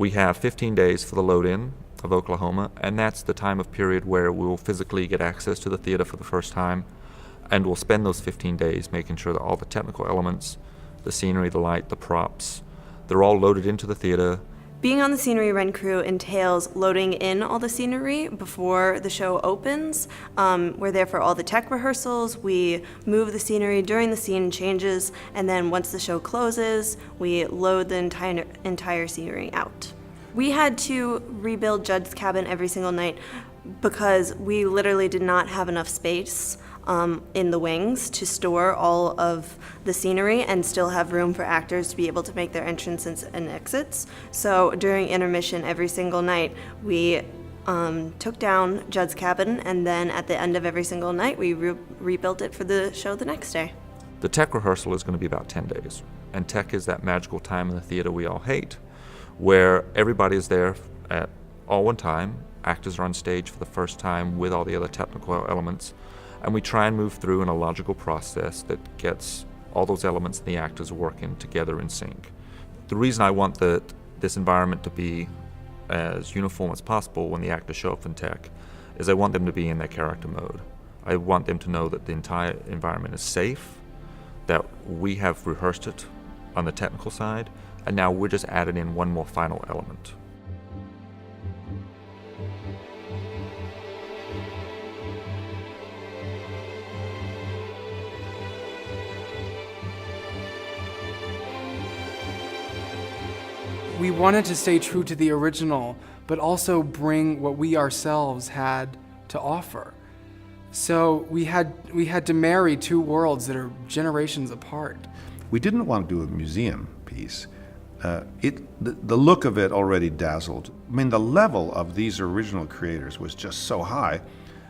We have 15 days for the load-in of Oklahoma, and that's the time of period where we will physically get access to the theater for the first time, and we'll spend those 15 days making sure that all the technical elements, the scenery, the light, the props, they're all loaded into the theater. Being on the scenery run crew entails loading in all the scenery before the show opens. We're there for all the tech rehearsals. We move the scenery during the scene changes, and then once the show closes, we load the entire scenery out. We had to rebuild Judd's cabin every single night because we literally did not have enough space in the wings to store all of the scenery and still have room for actors to be able to make their entrances and exits. So during intermission every single night, we took down Judd's cabin, and then at the end of every single night, we rebuilt it for the show the next day. The tech rehearsal is going to be about 10 days, and tech is that magical time in the theater we all hate, where everybody is there at all one time, actors are on stage for the first time with all the other technical elements, and we try and move through in a logical process that gets all those elements and the actors working together in sync. The reason I want this environment to be as uniform as possible when the actors show up in tech is I want them to be in their character mode. I want them to know that the entire environment is safe, that we have rehearsed it on the technical side, and now we're just adding in one more final element. We wanted to stay true to the original, but also bring what we ourselves had to offer. So we had to marry two worlds that are generations apart. We didn't want to do a museum piece. The look of it already dazzled. I mean, the level of these original creators was just so high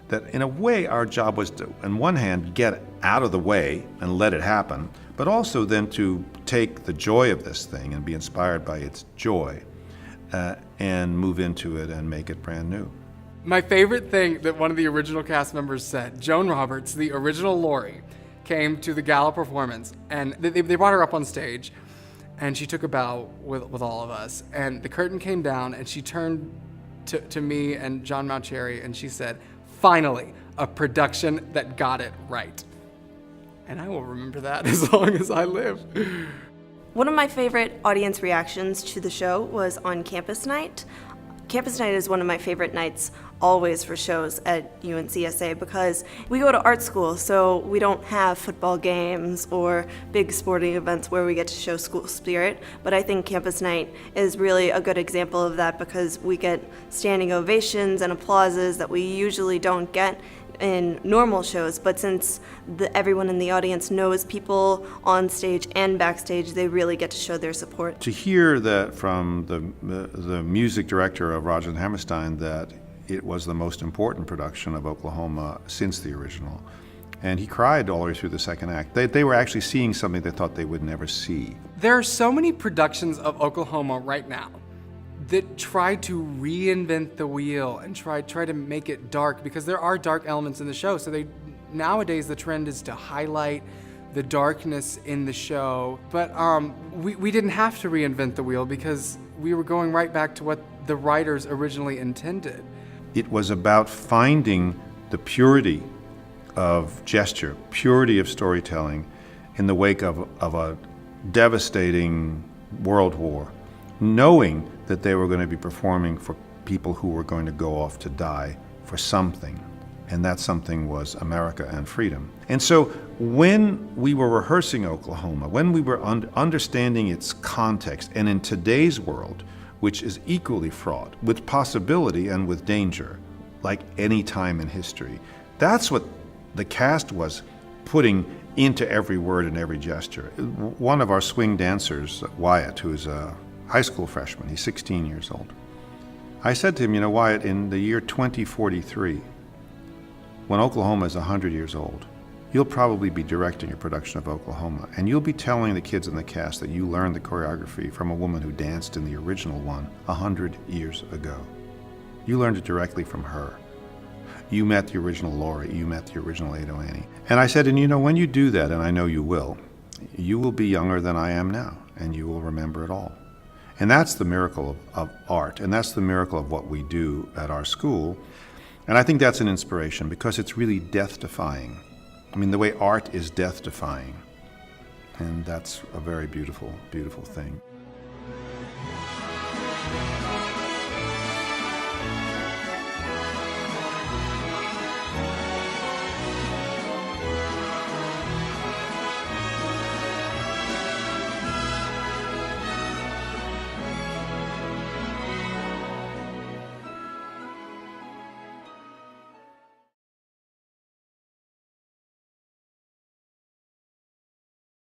that in a way our job was to, on one hand, get out of the way and let it happen, but also then to take the joy of this thing and be inspired by its joy and move into it and make it brand new. My favorite thing that one of the original cast members said, Joan Roberts, the original Laurie, came to the gala performance, and they brought her up on stage, and she took a bow with all of us, and the curtain came down, and she turned to me and John Mauceri, and she said, "Finally, a production that got it right." And I will remember that as long as I live. One of my favorite audience reactions to the show was on Campus Night. Campus Night is one of my favorite nights always for shows at UNCSA because we go to art school, so we don't have football games or big sporting events where we get to show school spirit, but I think Campus Night is really a good example of that because we get standing ovations and applauses that we usually don't get in normal shows, but since everyone in the audience knows people on stage and backstage, they really get to show their support. To hear that from the music director of Rodgers and Hammerstein that it was the most important production of Oklahoma since the original, and he cried all the way through the second act. They were actually seeing something they thought they would never see. There are so many productions of Oklahoma right now that try to reinvent the wheel and try to make it dark, because there are dark elements in the show. So nowadays the trend is to highlight the darkness in the show. But we didn't have to reinvent the wheel because we were going right back to what the writers originally intended. It was about finding the purity of gesture, purity of storytelling in the wake of a devastating world war, knowing that they were going to be performing for people who were going to go off to die for something, and that something was America and freedom. And so when we were rehearsing Oklahoma, when we were understanding its context, and in today's world, which is equally fraught with possibility and with danger, like any time in history, that's what the cast was putting into every word and every gesture. One of our swing dancers, Wyatt, who's a high school freshman, he's 16 years old. I said to him, you know, Wyatt, in the year 2043, when Oklahoma is 100 years old, you'll probably be directing a production of Oklahoma, and you'll be telling the kids in the cast that you learned the choreography from a woman who danced in the original one 100 years ago. You learned it directly from her. You met the original Laurie, you met the original Ado Annie. And I said, and you know, when you do that, and I know you will be younger than I am now, and you will remember it all. And that's the miracle of art, and that's the miracle of what we do at our school. And I think that's an inspiration because it's really death-defying. I mean, the way art is death-defying. And that's a very beautiful, beautiful thing.